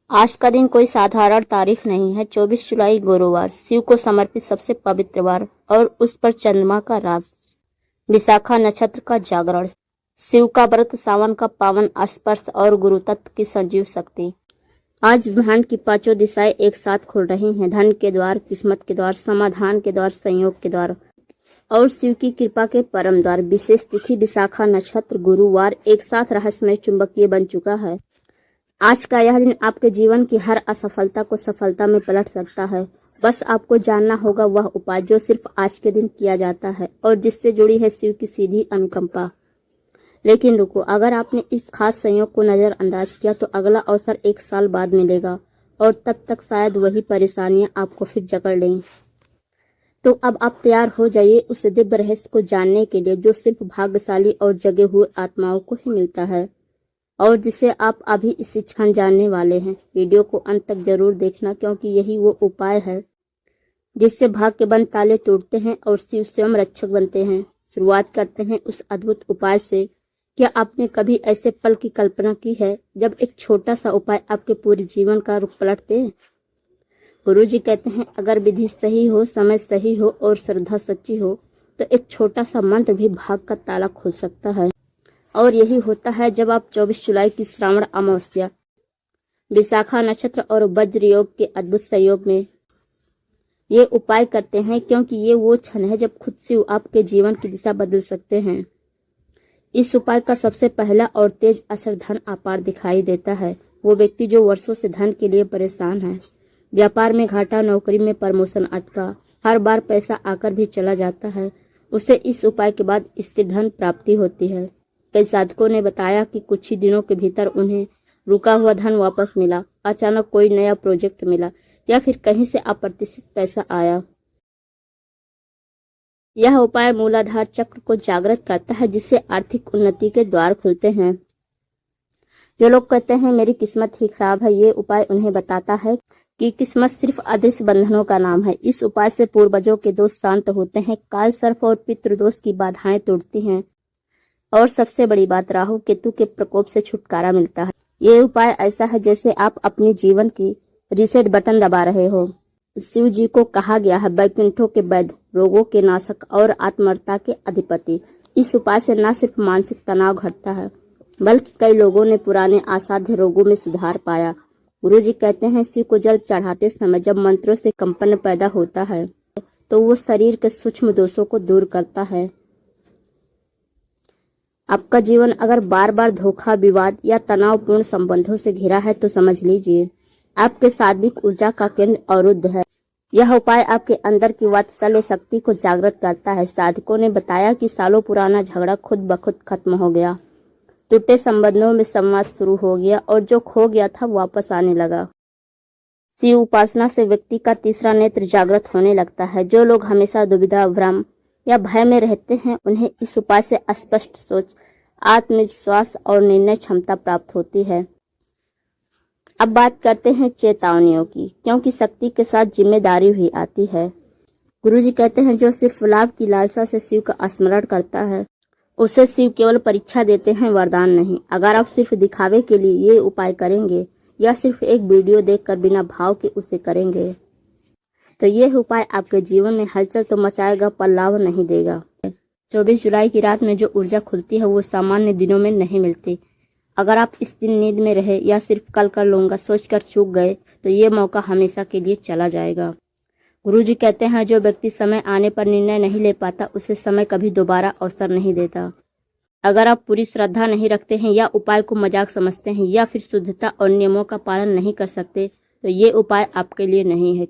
आज का दिन कोई साधारण तारीख नहीं है। 24 जुलाई गुरुवार, शिव को समर्पित सबसे पवित्र वार और उस पर चंद्रमा का राग, विशाखा नक्षत्र का जागरण, शिव का व्रत, सावन का पावन स्पर्श और गुरु तत्व की संजीव शक्ति। आज ब्रह्मांड की पांचों दिशाएं एक साथ खुल रही हैं। धन के द्वार, किस्मत के द्वार, समाधान के द्वार, संयोग के द्वार और शिव की कृपा के परम द्वार। विशेष तिथि विशाखा नक्षत्र गुरुवार एक साथ रहस्यमय चुंबकीय बन चुका है। आज का यह दिन आपके जीवन की हर असफलता को सफलता में पलट सकता है। बस आपको जानना होगा वह उपाय जो सिर्फ आज के दिन किया जाता है और जिससे जुड़ी है शिव की सीधी अनुकंपा। लेकिन रुको, अगर आपने इस खास संयोग को नजरअंदाज किया तो अगला अवसर 1 साल बाद मिलेगा और तब तक शायद वही परेशानियां आपको फिर जकड़ लें। तो अब आप तैयार हो जाइए उस दिव्य रहस्य को जानने के लिए जो सिर्फ भाग्यशाली और जगे हुए आत्माओं को ही मिलता है और जिसे आप अभी इसी क्षण जानने वाले हैं। वीडियो को अंत तक जरूर देखना, क्योंकि यही वो उपाय है जिससे भाग्य के बंद ताले टूटते हैं और शिव स्वयं रक्षक बनते हैं। शुरुआत करते हैं उस अद्भुत उपाय से। क्या आपने कभी ऐसे पल की कल्पना की है जब एक छोटा सा उपाय आपके पूरे जीवन का रुख पलट दे? गुरु जी कहते हैं, अगर विधि सही हो, समय सही हो और श्रद्धा सच्ची हो तो एक छोटा सा मंत्र भी भाग्य का ताला खोल सकता है। और यही होता है जब आप 24 जुलाई की श्रावण अमावस्या, विशाखा नक्षत्र और वज्र योग के अद्भुत संयोग में ये उपाय करते हैं, क्योंकि ये वो क्षण है जब खुद शिव आपके जीवन की दिशा बदल सकते हैं। इस उपाय का सबसे पहला और तेज असर धन अपार दिखाई देता है। वो व्यक्ति जो वर्षों से धन के लिए परेशान है, व्यापार में घाटा, नौकरी में प्रमोशन अटका, हर बार पैसा आकर भी चला जाता है, उसे इस उपाय के बाद स्थिर धन प्राप्ति होती है। कई साधकों ने बताया कि कुछ ही दिनों के भीतर उन्हें रुका हुआ धन वापस मिला, अचानक कोई नया प्रोजेक्ट मिला या फिर कहीं से अप्रत्याशित पैसा आया। यह उपाय मूलाधार चक्र को जागृत करता है, जिससे आर्थिक उन्नति के द्वार खुलते हैं। जो लोग कहते हैं मेरी किस्मत ही खराब है, ये उपाय उन्हें बताता है कि किस्मत सिर्फ अदृश्य बंधनों का नाम है। इस उपाय से पूर्वजों के दोष शांत होते हैं, काल सर्प और पितृदोष की बाधाएं टूटती हैं और सबसे बड़ी बात, राहु केतु के प्रकोप से छुटकारा मिलता है। ये उपाय ऐसा है जैसे आप अपने जीवन की रीसेट बटन दबा रहे हो। शिव जी को कहा गया है वैकुंठों के वैद्य, रोगों के नाशक और आत्मर्ता के अधिपति। इस उपाय से न सिर्फ मानसिक तनाव घटता है, बल्कि कई लोगों ने पुराने असाध्य रोगों में सुधार पाया। गुरु जी कहते हैं, शिव को जल चढ़ाते समय जब मंत्रों से कंपन पैदा होता है तो वो शरीर के सूक्ष्म दोषों को दूर करता है। आपका जीवन अगर बार बार धोखा, विवाद या तनावपूर्ण संबंधों से घिरा है तो समझ लीजिए आपके सात्विक ऊर्जा का केंद्र अवरुद्ध है। यह उपाय आपके अंदर की वात्सल्य शक्ति को जागृत करता है। साधकों ने बताया कि सालों पुराना झगड़ा खुद ब खुद खत्म हो गया, टूटे संबंधों में संवाद शुरू हो गया और जो खो गया था वापस आने लगा। शिव उपासना से व्यक्ति का तीसरा नेत्र जागृत होने लगता है। जो लोग हमेशा दुविधा, भ्रम या भय में रहते हैं, उन्हें इस उपाय से स्पष्ट सोच, आत्मविश्वास और निर्णय क्षमता प्राप्त होती है। अब बात करते हैं चेतावनियों की, क्योंकि शक्ति के साथ जिम्मेदारी भी आती है। गुरु जी कहते हैं, जो सिर्फ लाभ की लालसा से शिव का स्मरण करता है उसे शिव केवल परीक्षा देते हैं, वरदान नहीं। अगर आप सिर्फ दिखावे के लिए ये उपाय करेंगे या सिर्फ एक वीडियो देखकर बिना भाव के उसे करेंगे तो ये उपाय आपके जीवन में हलचल तो मचाएगा पर लाभ नहीं देगा। 24 जुलाई की रात में जो ऊर्जा खुलती है वो सामान्य दिनों में नहीं मिलती। अगर आप इस दिन नींद में रहे या सिर्फ कल कर लूंगा सोचकर चूक गए तो ये मौका हमेशा के लिए चला जाएगा। गुरु जी कहते हैं, जो व्यक्ति समय आने पर निर्णय नहीं ले पाता उसे समय कभी दोबारा अवसर नहीं देता। अगर आप पूरी श्रद्धा नहीं रखते हैं या उपाय को मजाक समझते हैं या फिर शुद्धता और नियमों का पालन नहीं कर सकते तो ये उपाय आपके लिए नहीं है,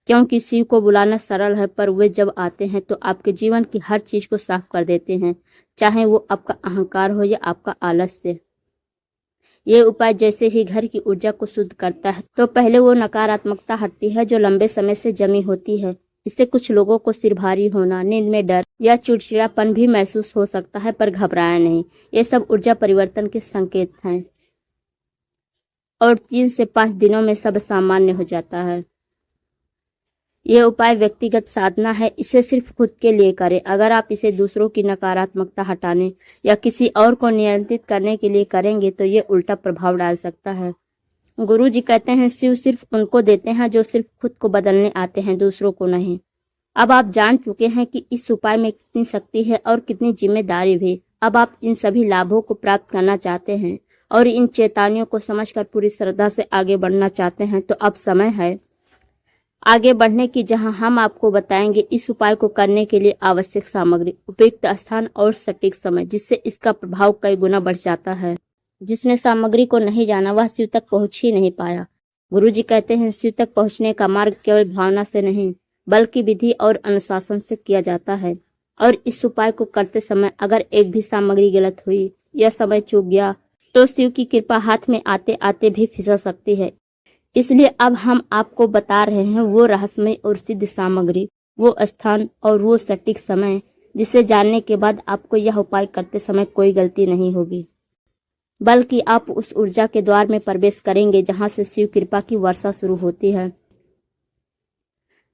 क्योंकि शिव को बुलाना सरल है पर वे जब आते हैं तो आपके जीवन की हर चीज को साफ कर देते हैं, चाहे वो आपका अहंकार हो या आपका आलस्य। ये उपाय जैसे ही घर की ऊर्जा को शुद्ध करता है तो पहले वो नकारात्मकता हटती है जो लंबे समय से जमी होती है। इससे कुछ लोगों को सिर भारी होना, नींद में डर या चिड़चिड़ापन भी महसूस हो सकता है, पर घबराया नहीं, ये सब ऊर्जा परिवर्तन के संकेत हैं और 3 से 5 दिनों में सब सामान्य हो जाता है। ये उपाय व्यक्तिगत साधना है, इसे सिर्फ खुद के लिए करें। अगर आप इसे दूसरों की नकारात्मकता हटाने या किसी और को नियंत्रित करने के लिए करेंगे तो ये उल्टा प्रभाव डाल सकता है गुरु जी कहते हैं शिव सिर्फ उनको देते हैं जो सिर्फ खुद को बदलने आते हैं, दूसरों को नहीं। अब आप जान चुके हैं कि इस उपाय में कितनी शक्ति है और कितनी जिम्मेदारी भी। अब आप इन सभी लाभों को प्राप्त करना चाहते हैं और इन चेतावनियों को समझकर पूरी श्रद्धा से आगे बढ़ना चाहते हैं, तो अब समय है आगे बढ़ने की, जहां हम आपको बताएंगे इस उपाय को करने के लिए आवश्यक सामग्री, उपयुक्त स्थान और सटीक समय, जिससे इसका प्रभाव कई गुना बढ़ जाता है। जिसने सामग्री को नहीं जाना वह शिव तक पहुंच ही नहीं पाया। गुरु जी कहते हैं शिव तक पहुंचने का मार्ग केवल भावना से नहीं बल्कि विधि और अनुशासन से किया जाता है। और इस उपाय को करते समय अगर एक भी सामग्री गलत हुई या समय चूक गया तो शिव की कृपा हाथ में आते आते भी फिसल सकती है। इसलिए अब हम आपको बता रहे हैं वो रहस्यमय और सिद्ध सामग्री, वो स्थान और वो सटीक समय, जिसे जानने के बाद आपको यह उपाय करते समय कोई गलती नहीं होगी, बल्कि आप उस ऊर्जा के द्वार में प्रवेश करेंगे जहां से शिव कृपा की वर्षा शुरू होती है।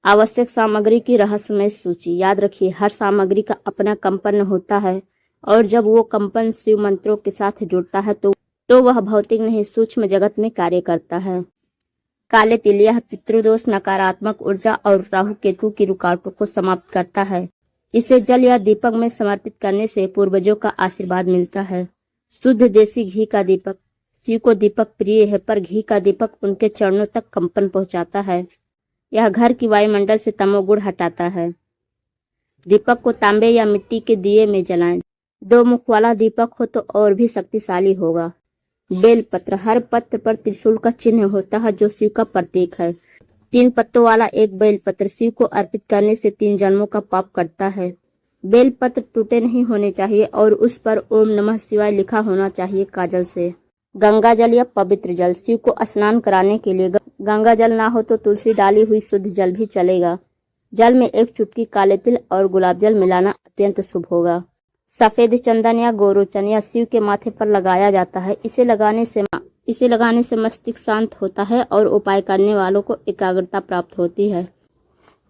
आवश्यक सामग्री की रहस्यमय सूची। याद रखिए, हर सामग्री का अपना कंपन होता है और जब वो कंपन शिव मंत्रों के साथ जुड़ता है तो वह भौतिक नहीं सूक्ष्म जगत में कार्य करता है। काले तिल, यह पितृदोष, नकारात्मक ऊर्जा और राहु केतु की रुकावटों को समाप्त करता है। इसे जल या दीपक में समर्पित करने से पूर्वजों का आशीर्वाद मिलता है। शुद्ध देसी घी का दीपक। शिव को दीपक प्रिय है, पर घी का दीपक उनके चरणों तक कंपन पहुंचाता है। यह घर की वायुमंडल से तमोगुण हटाता है। दीपक को तांबे या मिट्टी के दिए में जलाएं। 2 मुख वाला दीपक हो तो और भी शक्तिशाली होगा। बेल पत्र, हर पत्र पर त्रिशूल का चिन्ह होता है जो शिव का प्रतीक है। 3 पत्तों वाला एक बेल पत्र शिव को अर्पित करने से 3 जन्मों का पाप कटता है। बेल पत्र टूटे नहीं होने चाहिए और उस पर ओम नमः शिवाय लिखा होना चाहिए काजल से। गंगा जल या पवित्र जल। शिव को स्नान कराने के लिए गंगा जल ना हो तो तुलसी डाली हुई शुद्ध जल भी चलेगा। जल में 1 चुटकी काले तिल और गुलाब जल मिलाना अत्यंत शुभ होगा। सफेद चंदन या गोरोचन या शिव के माथे पर लगाया जाता है। इसे लगाने से मस्तिष्क शांत होता है और उपाय करने वालों को एकाग्रता प्राप्त होती है।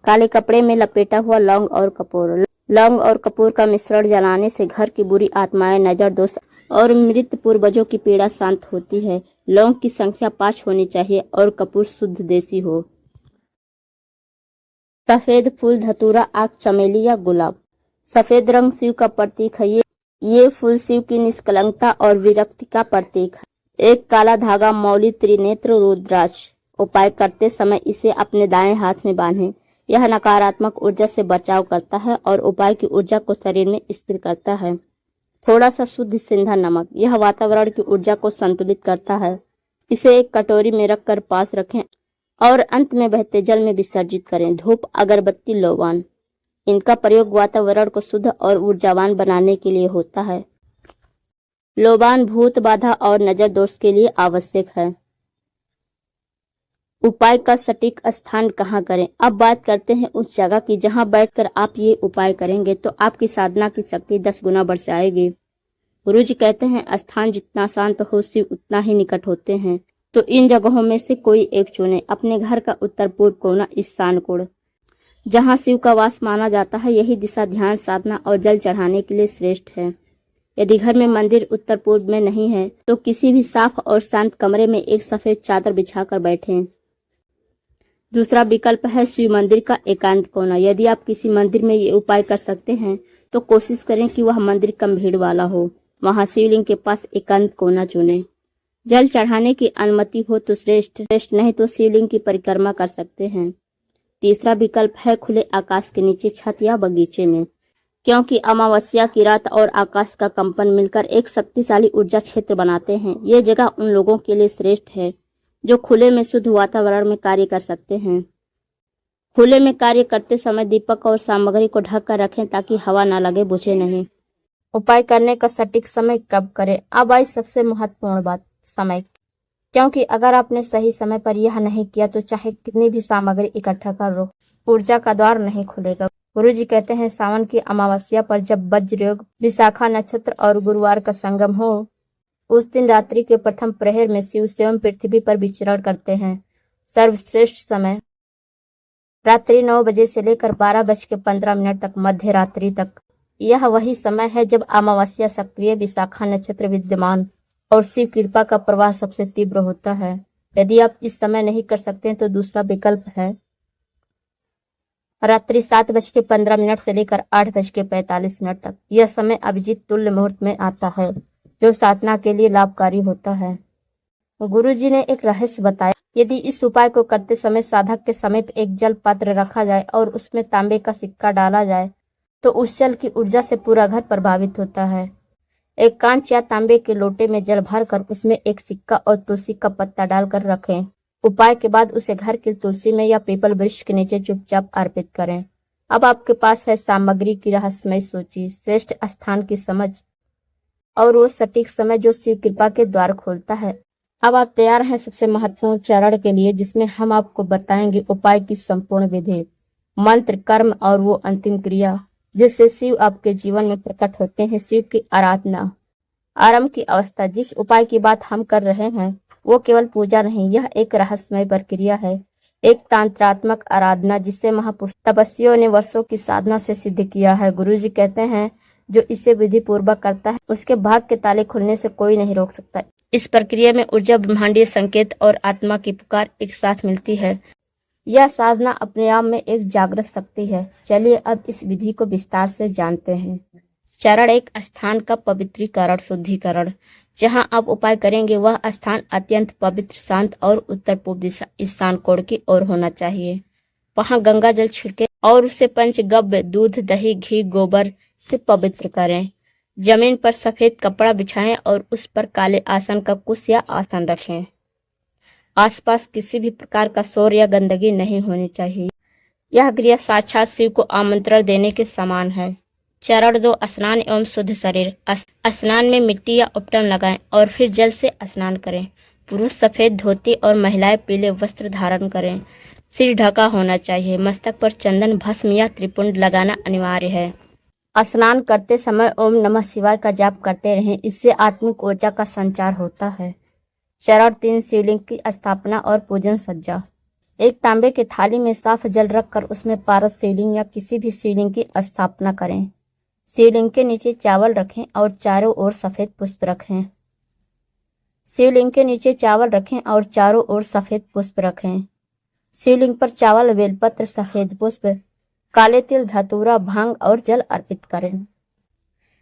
काले कपड़े में लपेटा हुआ लौंग और कपूर। लौंग और कपूर का मिश्रण जलाने से घर की बुरी आत्माएं, नजर दोष और मृत पूर्वजों की पीड़ा शांत होती है। लौंग की संख्या 5 होनी चाहिए और कपूर शुद्ध देसी हो। सफेद फूल, धतूरा, आक, चमेली या गुलाब। सफेद रंग शिव का प्रतीक है। ये फूल शिव की निष्कलंकता और विरक्ति का प्रतीक है। एक काला धागा, मौली, त्रिनेत्र, रुद्राक्ष। उपाय करते समय इसे अपने दाएं हाथ में बांधें। यह नकारात्मक ऊर्जा से बचाव करता है और उपाय की ऊर्जा को शरीर में स्थिर करता है। थोड़ा सा शुद्ध सिंधा नमक, यह वातावरण की ऊर्जा को संतुलित करता है। इसे एक कटोरी में रखकर पास रखें और अंत में बहते जल में विसर्जित करें। धूप, अगरबत्ती, लोबान, इनका प्रयोग वातावरण को शुद्ध और ऊर्जावान बनाने के लिए होता है। लोबान भूत बाधा और नजर दोष के लिए आवश्यक है। उपाय का सटीक स्थान कहाँ करें। अब बात करते हैं उस जगह की जहां बैठकर आप ये उपाय करेंगे तो आपकी साधना की शक्ति 10 गुना बढ़ जाएगी। गुरु जी कहते हैं स्थान जितना शांत हो शिव उतना ही निकट होते हैं। तो इन जगहों में से कोई एक चुने। अपने घर का उत्तर पूर्व कोना, ईशान कोण, जहां शिव का वास माना जाता है, यही दिशा ध्यान, साधना और जल चढ़ाने के लिए श्रेष्ठ है। यदि घर में मंदिर उत्तर पूर्व में नहीं है तो किसी भी साफ और शांत कमरे में एक सफेद चादर बिछाकर बैठें। दूसरा विकल्प है शिव मंदिर का एकांत कोना। यदि आप किसी मंदिर में ये उपाय कर सकते हैं तो कोशिश करें कि वह मंदिर कम भीड़ वाला हो। वहां शिवलिंग के पास एकांत कोना चुनें। जल चढ़ाने की अनुमति हो तो श्रेष्ठ, नहीं तो शिवलिंग की परिक्रमा कर सकते हैं। तीसरा विकल्प है खुले आकाश के नीचे, छत या बगीचे में, क्योंकि अमावस्या की रात और आकाश का कंपन मिलकर एक शक्तिशाली ऊर्जा क्षेत्र बनाते हैं। ये जगह उन लोगों के लिए श्रेष्ठ है जो खुले में शुद्ध वातावरण में कार्य कर सकते हैं। खुले में कार्य करते समय दीपक और सामग्री को ढक कर रखें ताकि हवा न लगे, बुझे नहीं। उपाय करने का सटीक समय कब करें। अब आई सबसे महत्वपूर्ण बात, समय, क्योंकि अगर आपने सही समय पर यह नहीं किया तो चाहे कितनी भी सामग्री इकट्ठा कर लो, ऊर्जा का द्वार नहीं खुलेगा। गुरु जी कहते हैं सावन की अमावस्या पर जब वज्र योग, विशाखा नक्षत्र और गुरुवार का संगम हो, उस दिन रात्रि के प्रथम प्रहर में शिव स्वयं पृथ्वी पर विचरण करते हैं। सर्वश्रेष्ठ समय रात्रि 9 बजे से लेकर 12:15 तक, मध्य रात्रि तक। यह वही समय है जब अमावस्या सक्रिय, विशाखा नक्षत्र विद्यमान और शिव कृपा का प्रवाह सबसे तीव्र होता है। यदि आप इस समय नहीं कर सकते हैं तो दूसरा विकल्प है रात्रि 7:15 से लेकर 8:45 तक। यह समय अभिजीत तुल्य मुहूर्त में आता है, जो साधना के लिए लाभकारी होता है। गुरुजी ने एक रहस्य बताया। यदि इस उपाय को करते समय साधक के समीप एक जल पात्र रखा जाए और उसमें तांबे का सिक्का डाला जाए तो उस जल की ऊर्जा से पूरा घर प्रभावित होता है। एक कांच या तांबे के लोटे में जल भरकर उसमें एक सिक्का और तुलसी का पत्ता डालकर रखें। उपाय के बाद उसे घर की तुलसी में या पीपल वृक्ष के नीचे चुपचाप अर्पित करें। अब आपके पास है सामग्री की रहस्यमय सूची, श्रेष्ठ स्थान की समझ और वो सटीक समय जो शिव कृपा के द्वार खोलता है। अब आप तैयार हैं सबसे महत्वपूर्ण चरण के लिए, जिसमें हम आपको बताएंगे उपाय की संपूर्ण विधि, मंत्र, कर्म और वो अंतिम क्रिया जिससे शिव आपके जीवन में प्रकट होते हैं। शिव की आराधना आरंभ की अवस्था। जिस उपाय की बात हम कर रहे हैं वो केवल पूजा नहीं, यह एक रहस्यमय प्रक्रिया है, एक तंत्रात्मक आराधना जिसे महापुरुष तपस्वियों ने वर्षों की साधना से सिद्ध किया है। गुरुजी कहते हैं जो इसे विधि पूर्वक करता है उसके भाग्य के ताले खुलने से कोई नहीं रोक सकता। इस प्रक्रिया में ऊर्जा, ब्रह्मांडीय संकेत और आत्मा की पुकार एक साथ मिलती है। यह साधना अपने आप में एक जागृत शक्ति है। चलिए अब इस विधि को विस्तार से जानते हैं। चरण 1, स्थान का पवित्रीकरण, शुद्धिकरण। जहां आप उपाय करेंगे वह स्थान अत्यंत पवित्र, शांत और उत्तर पूर्व दिशा ईशान कोण की ओर होना चाहिए। वहां गंगा जल छिड़के और उसे पंचगव्य, दूध, दही, घी, गोबर से पवित्र करें। जमीन पर सफेद कपड़ा बिछाएं और उस पर काले आसन का कुश या आसन रखें। आसपास किसी भी प्रकार का शोर या गंदगी नहीं होनी चाहिए। यह क्रिया साक्षात शिव को आमंत्रण देने के समान है। चरण 2, स्नान एवं शुद्ध शरीर। स्नान में मिट्टी या उपटन लगाएं और फिर जल से स्नान करें। पुरुष सफेद धोती और महिलाएं पीले वस्त्र धारण करें। सिर ढका होना चाहिए। मस्तक पर चंदन, भस्म या त्रिपुंड लगाना अनिवार्य है। स्नान करते समय ओम नमः शिवाय का जाप करते रहें, इससे आत्मिक ऊर्जा का संचार होता है। चरण 3, शिवलिंग की स्थापना और पूजन सज्जा। एक तांबे की थाली में साफ जल रखकर उसमें पारस शिवलिंग या किसी भी शिवलिंग की स्थापना करें। शिवलिंग के नीचे चावल रखें और चारों ओर सफेद पुष्प रखें। शिवलिंग के नीचे चावल रखें और चारों ओर सफेद पुष्प रखें। शिवलिंग पर चावल, बेलपत्र, सफेद पुष्प, काले तिल, धतूरा, भांग और जल अर्पित करें।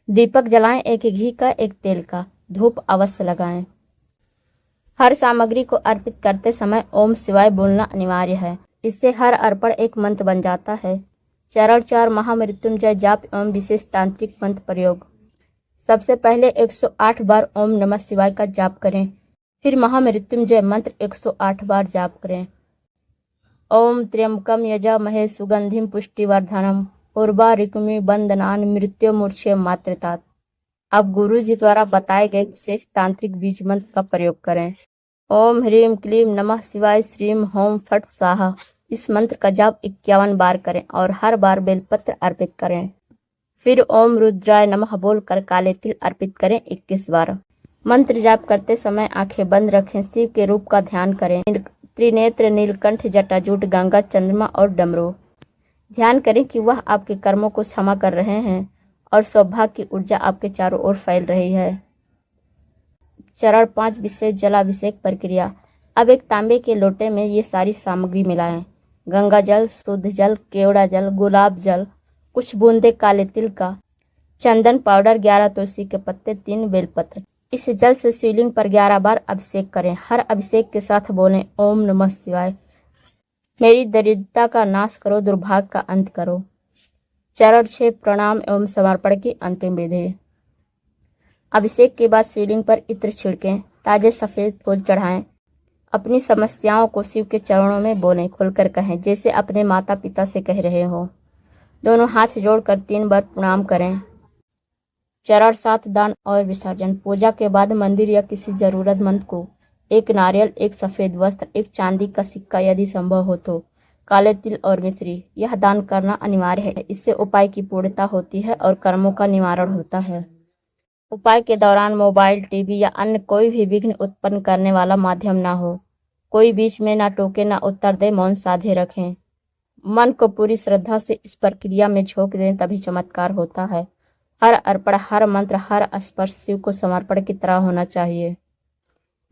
दीपक जलाएं, एक घी का, एक तेल का। धूप अवश्य लगाएं। हर सामग्री को अर्पित करते समय ओम शिवाय बोलना अनिवार्य है। इससे हर अर्पण एक मंत्र बन जाता है। चरण 4, महामृत्युंजय जाप एवं विशेष तांत्रिक मंत्र प्रयोग। सबसे पहले 108 बार ओम नमः शिवाय का जाप करें, फिर महामृत्युंजय मंत्र 108 बार जाप करें। ओम त्र्यंबकम यजामहे सुगंधिम पुष्टिवर्धनम उर्वारुकमिव बंधनान् मृत्युर्मुक्षीयमामृतात् मातृतात। आप गुरु जी द्वारा बताए गए विशेष तांत्रिक बीज मंत्र का प्रयोग करें। ओम ह्रीम क्लीम नमः शिवाय श्रीम होम फट स्वाहा। इस मंत्र का जाप 51 बार करें और हर बार बेलपत्र अर्पित करें। फिर ओम रुद्राय नमः बोलकर काले तिल अर्पित करें 21 बार। मंत्र जाप करते समय आंखें बंद रखें। शिव के रूप का ध्यान करें। त्रिनेत्र, नीलकंठ, जटाजूट, गंगा, चंद्रमा और डमरू। ध्यान करें कि वह आपके कर्मों को क्षमा कर रहे हैं और सौभाग्य की ऊर्जा आपके चारों ओर फैल रही है। चरण 5, विशेष जलाभिषेक प्रक्रिया। अब एक तांबे के लोटे में ये सारी सामग्री मिलाएं। गंगा जल, शुद्ध जल, केवड़ा जल, गुलाब जल, कुछ बूंदे काले तिल का, चंदन पाउडर, 11 तुलसी के पत्ते, 3 बेलपत्र। इस जल से शिवलिंग पर 11 बार अभिषेक करें। हर अभिषेक के साथ बोलें ओम नमः शिवाय। मेरी दरिद्रता का नाश करो, दुर्भाग्य का अंत करो। चरण 6, प्रणाम एवं समर्पण की अंतिम विधि। अभिषेक के बाद शिवलिंग पर इत्र छिड़कें, ताजे सफेद फूल चढ़ाएं। अपनी समस्याओं को शिव के चरणों में बोलें, खुलकर कहें जैसे अपने माता पिता से कह रहे हो। दोनों हाथ जोड़कर 3 बार प्रणाम करें। चरण 7, दान और विसर्जन। पूजा के बाद मंदिर या किसी जरूरतमंद को एक नारियल, एक सफेद वस्त्र, एक चांदी का सिक्का यदि संभव हो तो काले तिल और मिश्री, यह दान करना अनिवार्य है। इससे उपाय की पूर्णता होती है और कर्मों का निवारण होता है। उपाय के दौरान मोबाइल, टीवी या अन्य कोई भी विघ्न उत्पन्न करने वाला माध्यम ना हो। कोई बीच में ना टोके, ना उत्तर दे, मौन साधे रखें। मन को पूरी श्रद्धा से इस प्रक्रिया में झोंक दें, तभी चमत्कार होता है। हर अर्पण, हर मंत्र, हर स्पर्श शिव को समर्पण की तरह होना चाहिए।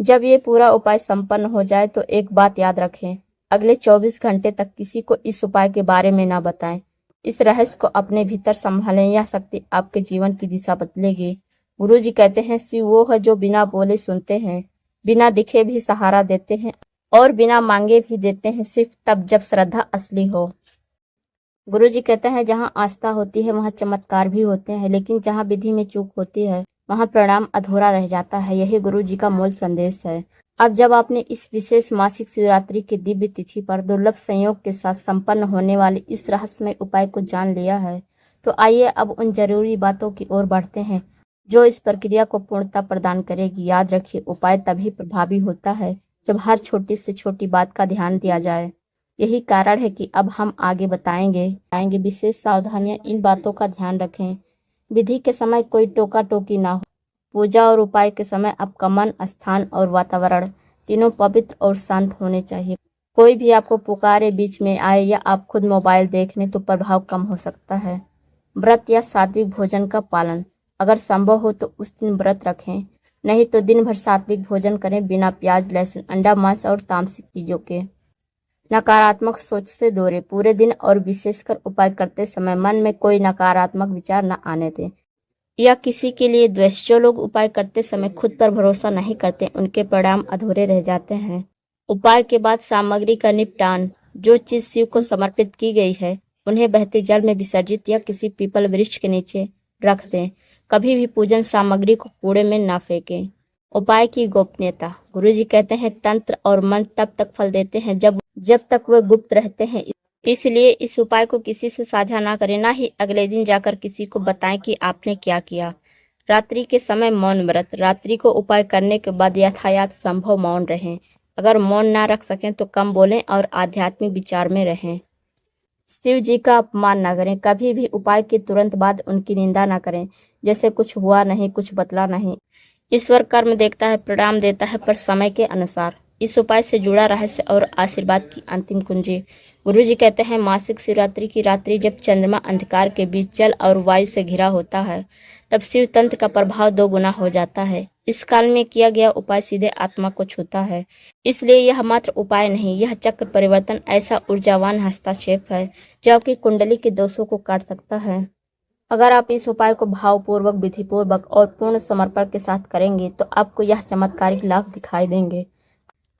जब ये पूरा उपाय संपन्न हो जाए तो एक बात याद रखें, अगले 24 घंटे तक किसी को इस उपाय के बारे में ना बताएं। इस रहस्य को अपने भीतर संभालें, यह शक्ति आपके जीवन की दिशा बदलेगी। गुरुजी कहते हैं, शिव वो है जो बिना बोले सुनते हैं, बिना दिखे भी सहारा देते हैं और बिना मांगे भी देते हैं, सिर्फ तब जब श्रद्धा असली हो। गुरुजी कहते हैं, जहाँ आस्था होती है वहाँ चमत्कार भी होते हैं, लेकिन जहाँ विधि में चूक होती है वहाँ प्रणाम अधूरा रह जाता है। यही गुरुजी का मूल संदेश है। अब जब आपने इस विशेष मासिक शिवरात्रि की दिव्य तिथि पर दुर्लभ संयोग के साथ संपन्न होने वाले इस रहस्यमय उपाय को जान लिया है, तो आइए अब उन जरूरी बातों की ओर बढ़ते हैं जो इस प्रक्रिया को पूर्णता प्रदान करेगी। याद रखिए, उपाय तभी प्रभावी होता है जब हर छोटी से छोटी बात का ध्यान दिया जाए। यही कारण है कि अब हम आगे बताएंगे विशेष सावधानियां। इन बातों का ध्यान रखें। विधि के समय कोई टोका टोकी ना हो। पूजा और उपाय के समय आपका मन, स्थान और वातावरण तीनों पवित्र और शांत होने चाहिए। कोई भी आपको पुकारे, बीच में आए या आप खुद मोबाइल देख लें तो प्रभाव कम हो सकता है। व्रत या सात्विक भोजन का पालन, अगर संभव हो तो उस दिन व्रत रखें, नहीं तो दिन भर सात्विक भोजन करें, बिना प्याज, लहसुन, अंडा, मांस और तामसिक चीजों के। नकारात्मक सोच से दूर पूरे दिन और विशेषकर उपाय करते समय मन में कोई नकारात्मक विचार न आने दें या किसी के लिए द्वेष। जो लोग उपाय करते समय खुद पर भरोसा नहीं करते, उनके परिणाम अधूरे रह जाते हैं। उपाय के बाद सामग्री का निपटान, जो चीज शिव को समर्पित की गई है उन्हें बहते जल में विसर्जित या किसी पीपल वृक्ष के नीचे रख दें। कभी भी पूजन सामग्री को कूड़े में ना फेंकें। उपाय की गोपनीयता, गुरुजी कहते हैं, तंत्र और मंत्र तब तक फल देते हैं जब तक वे गुप्त रहते हैं। इसलिए इस उपाय को किसी से साझा ना करें, ना ही अगले दिन जाकर किसी को बताएं कि आपने क्या किया। रात्रि के समय मौन व्रत, रात्रि को उपाय करने के बाद यथायाथ संभव मौन रहें। अगर मौन ना रख सकें तो कम बोलें और आध्यात्मिक विचार में रहें। शिव जी का अपमान ना करें, कभी भी उपाय के तुरंत बाद उनकी निंदा ना करें, जैसे कुछ हुआ नहीं, कुछ बतला नहीं। ईश्वर कर्म देखता है, परिणाम देता है, पर समय के अनुसार। इस उपाय से जुड़ा रहस्य और आशीर्वाद की अंतिम कुंजी। गुरुजी कहते हैं, मासिक शिवरात्रि की रात्रि जब चंद्रमा अंधकार के बीच जल और वायु से घिरा होता है, तब शिव तंत्र का प्रभाव 2 गुना हो जाता है। इस काल में किया गया उपाय सीधे आत्मा को छूता है, इसलिए यह मात्र उपाय नहीं, यह चक्र परिवर्तन ऐसा ऊर्जावान हस्तक्षेप है जो आपकी कुंडली के दोषों को काट सकता है। अगर आप इस उपाय को भावपूर्वक, विधिपूर्वक और पूर्ण समर्पण के साथ करेंगे तो आपको यह चमत्कारिक लाभ दिखाई देंगे।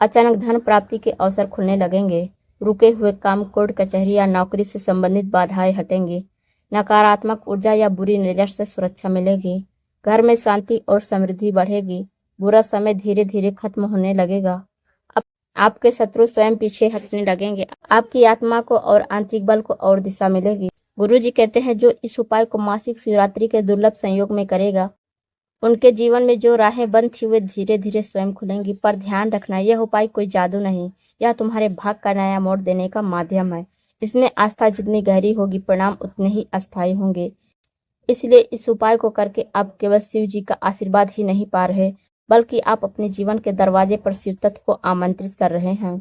अचानक धन प्राप्ति के अवसर खुलने लगेंगे। रुके हुए काम, कोर्ट कचहरी या नौकरी से संबंधित बाधाएं हटेंगी। नकारात्मक ऊर्जा या बुरी नजर से सुरक्षा मिलेगी। घर में शांति और समृद्धि बढ़ेगी। बुरा समय धीरे धीरे खत्म होने लगेगा। आपके शत्रु स्वयं पीछे हटने लगेंगे। आपकी आत्मा को और आंतरिक बल को और दिशा मिलेगी। गुरुजी कहते हैं, जो इस उपाय को मासिक शिवरात्रि के दुर्लभ संयोग में करेगा, उनके जीवन में जो राहें बंद थी वे धीरे धीरे स्वयं खुलेंगी। पर ध्यान रखना, यह उपाय कोई जादू नहीं, यह तुम्हारे भाग का नया मोड़ देने का माध्यम है। इसमें आस्था जितनी गहरी होगी, परिणाम उतने ही अस्थायी होंगे। इसलिए इस उपाय को करके आप केवल शिव जी का आशीर्वाद ही नहीं पा रहे, बल्कि आप अपने जीवन के दरवाजे पर शिव तत्व को आमंत्रित कर रहे हैं।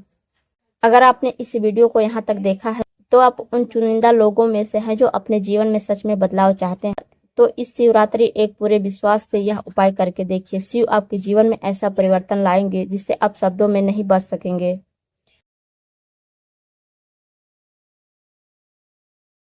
अगर आपने इस वीडियो को यहाँ तक देखा है तो आप उन चुनिंदा लोगों में से हैं जो अपने जीवन में सच में बदलाव चाहते हैं। तो इस शिवरात्रि एक पूरे विश्वास से यह उपाय करके देखिए। शिव आपके जीवन में ऐसा परिवर्तन लाएंगे जिससे आप शब्दों में नहीं बच सकेंगे।